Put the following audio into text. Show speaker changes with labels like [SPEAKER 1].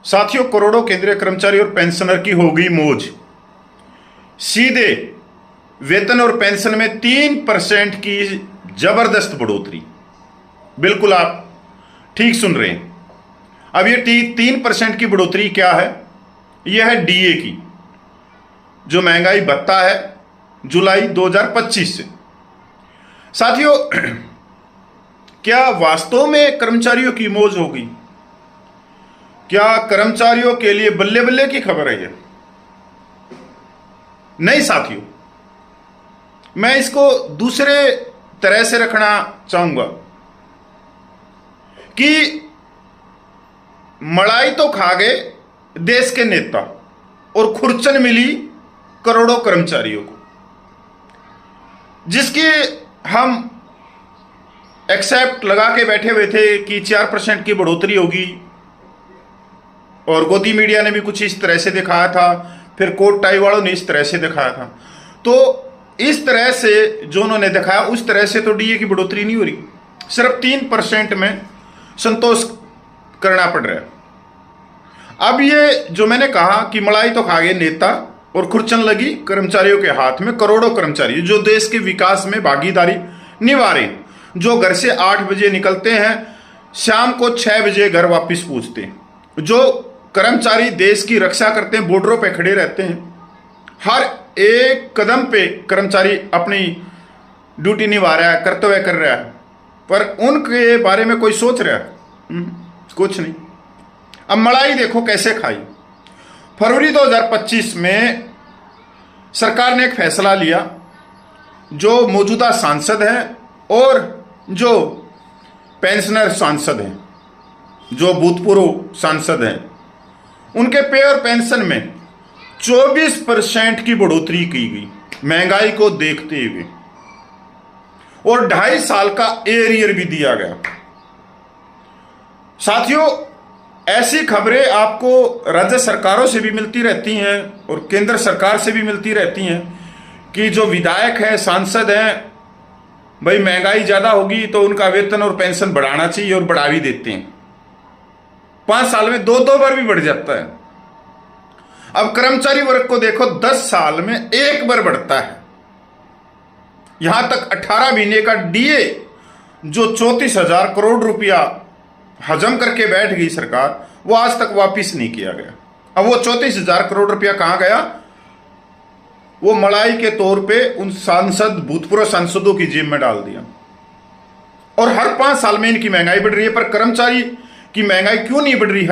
[SPEAKER 1] साथियों, करोड़ों केंद्रीय कर्मचारी और पेंशनर की होगी मौज। सीधे वेतन और पेंशन में 3% की जबरदस्त बढ़ोतरी। बिल्कुल आप ठीक सुन रहे हैं। अब ये 3% की बढ़ोतरी क्या है? यह है डीए की, जो महंगाई भत्ता है जुलाई 2025 से। साथियों, क्या वास्तव में कर्मचारियों की मौज होगी? क्या कर्मचारियों के लिए बल्ले बल्ले की खबर है ये? नहीं साथियों, मैं इसको दूसरे तरह से रखना चाहूंगा कि मलाई तो खा गए देश के नेता और खुरचन मिली करोड़ों कर्मचारियों को, जिसकी हम एक्सेप्ट लगा के बैठे हुए थे कि 4% की बढ़ोतरी होगी। और गोदी मीडिया ने भी कुछ इस तरह से दिखाया था, फिर कोट टाई वालों ने इस तरह से दिखाया था। तो इस तरह से जो उन्होंने दिखाया उस तरह से तो डीए की बढ़ोतरी नहीं हो रही, सिर्फ 3% में संतोष करना पड़ रहा है। अब ये जो मैंने कहा कि मलाई तो खा गए नेता और खुरचन लगी कर्मचारियों के हाथ में, करोड़ों कर्मचारी जो देश के विकास में भागीदारी निभा रहे, जो घर से 8 बजे निकलते हैं, शाम को 6 बजे घर वापस पहुंचते हैं, जो कर्मचारी देश की रक्षा करते हैं, बॉर्डरों पे खड़े रहते हैं, हर एक कदम पे कर्मचारी अपनी ड्यूटी निभा रहा है, कर्तव्य कर रहा है, पर उनके बारे में कोई सोच रहा है? कुछ नहीं। अब मलाई देखो कैसे खाई। फरवरी 2025 में सरकार ने एक फैसला लिया, जो मौजूदा सांसद हैं और जो पेंशनर सांसद हैं, जो भूतपूर्व सांसद हैं, उनके पे और पेंशन में 24% की बढ़ोतरी की गई महंगाई को देखते हुए, और 2.5 साल का एरियर भी दिया गया। साथियों, ऐसी खबरें आपको राज्य सरकारों से भी मिलती रहती हैं और केंद्र सरकार से भी मिलती रहती हैं कि जो विधायक हैं, सांसद हैं, भाई महंगाई ज्यादा होगी तो उनका वेतन और पेंशन बढ़ाना चाहिए, और बढ़ा भी देते हैं। 5 साल में 2 बार भी बढ़ जाता है। अब कर्मचारी वर्ग को देखो, 10 साल में 1 बार बढ़ता है। यहां तक 18 महीने का डीए जो 34,000 करोड़ रुपया हजम करके बैठ गई सरकार, वो आज तक वापिस नहीं किया गया। अब वो 34,000 करोड़ रुपया कहां गया? वो मलाई के तौर पे उन सांसद, भूतपूर्व सांसदों की जेब में डाल दिया। और हर 5 साल में इनकी महंगाई बढ़ रही है, पर कर्मचारी की महंगाई क्यों नहीं बढ़ रही है?